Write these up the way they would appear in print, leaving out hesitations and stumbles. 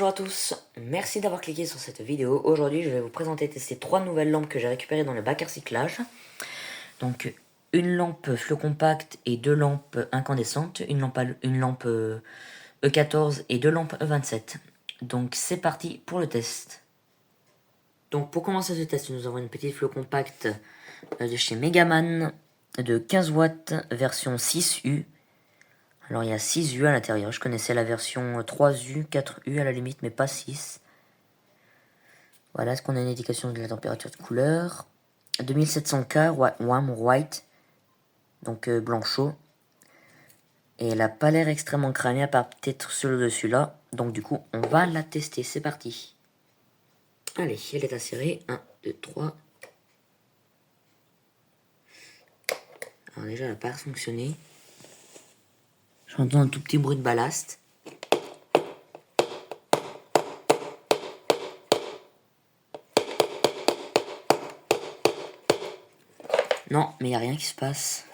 Bonjour à tous, merci d'avoir cliqué sur cette vidéo. Aujourd'hui je vais vous présenter et tester 3 nouvelles lampes que j'ai récupérées dans le bac à recyclage. Donc une lampe flot compact et 2 lampes incandescentes, une lampe E14 et 2 lampes E27. Donc c'est parti pour le test. Donc pour commencer ce test, nous avons une petite flot compact de chez Megaman de 15 watts version 6U. Alors il y a 6 U à l'intérieur, je connaissais la version 3 U, 4 U à la limite, mais pas 6. Voilà, est-ce qu'on a une indication de la température de couleur? 2700K, warm white, donc blanc chaud. Et elle n'a pas l'air extrêmement cramée, à part peut-être sur le dessus là. Donc du coup, on va la tester, c'est parti. Allez, elle est insérée, 1, 2, 3. Alors déjà, elle n'a pas fonctionné. J'entends un tout petit bruit de ballast. Non, mais il n'y a rien qui se passe.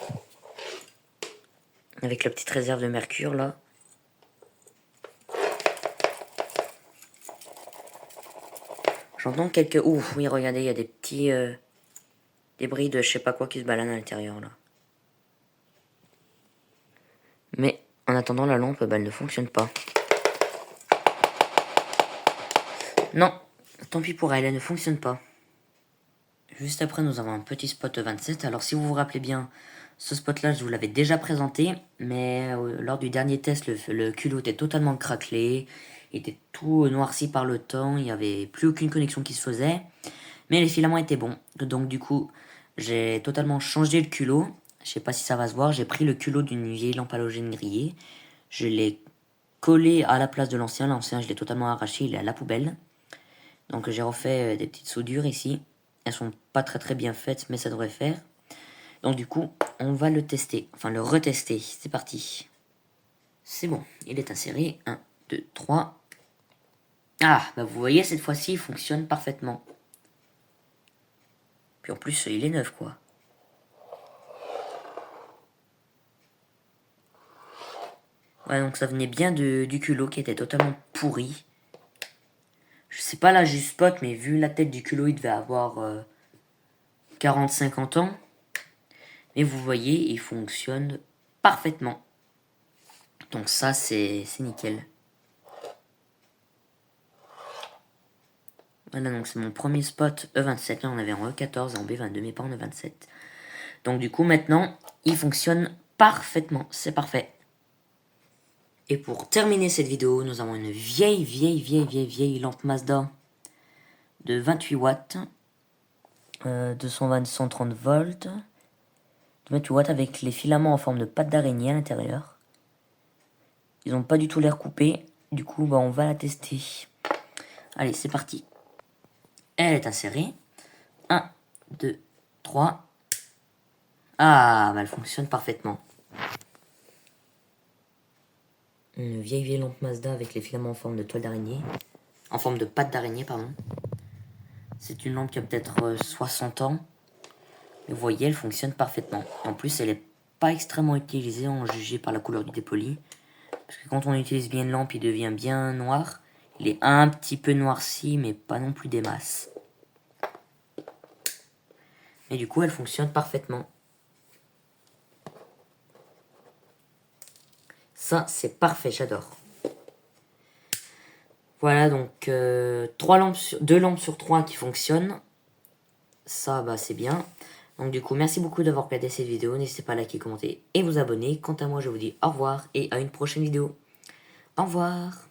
Avec la petite réserve de mercure là. J'entends quelques... Ouf, oui, regardez, il y a des petits débris de je sais pas quoi qui se baladent à l'intérieur là. Mais en attendant, la lampe, bah, elle ne fonctionne pas. Non, tant pis pour elle, elle ne fonctionne pas. Juste après, nous avons un petit spot 27. Alors, si vous vous rappelez bien, ce spot-là, je vous l'avais déjà présenté. Mais lors du dernier test, le culot était totalement craquelé. Il était tout noirci par le temps. Il n'y avait plus aucune connexion qui se faisait. Mais les filaments étaient bons. Donc, du coup, j'ai totalement changé le culot. Je sais pas si ça va se voir. J'ai pris le culot d'une vieille lampe halogène grillée. Je l'ai collé à la place de l'ancien. L'ancien, je l'ai totalement arraché. Il est à la poubelle. Donc, j'ai refait des petites soudures ici. Elles sont pas très bien faites, mais ça devrait faire. Donc du coup, on va le tester. Enfin, le retester. C'est parti. C'est bon. Il est inséré. 1, 2, 3. Ah, bah vous voyez, cette fois-ci, il fonctionne parfaitement. Puis en plus, il est neuf, quoi. Ouais, donc ça venait bien du culot qui était totalement pourri. Je sais pas là, juste spot, mais vu la tête du culot, il devait avoir 40-50 ans. Mais vous voyez, il fonctionne parfaitement. Donc ça, c'est nickel. Voilà, donc c'est mon premier spot E27. Là, on avait en E14 et en B22, mais pas en E27. Donc du coup, maintenant, il fonctionne parfaitement. C'est parfait. Et pour terminer cette vidéo, nous avons une vieille lampe Mazda de 28 watts. 220, 130 volts. De 28 watts avec les filaments en forme de patte d'araignée à l'intérieur. Ils n'ont pas du tout l'air coupés. Du coup, bah, on va la tester. Allez, c'est parti. Elle est insérée. 1, 2, 3. Ah, bah elle fonctionne parfaitement. Une vieille lampe Mazda avec les filaments en forme de toile d'araignée. En forme de patte d'araignée, pardon. C'est une lampe qui a peut-être 60 ans. Mais vous voyez, elle fonctionne parfaitement. En plus, elle n'est pas extrêmement utilisée en jugé par la couleur du dépoli. Parce que quand on utilise bien une lampe, il devient bien noir. Il est un petit peu noirci, mais pas non plus des masses. Et du coup, elle fonctionne parfaitement. Ça, c'est parfait, j'adore. Voilà, donc 2 lampes sur 3 qui fonctionnent. Ça, bah, c'est bien. Donc du coup, merci beaucoup d'avoir regardé cette vidéo. N'hésitez pas à liker, commenter et vous abonner. Quant à moi, je vous dis au revoir et à une prochaine vidéo. Au revoir.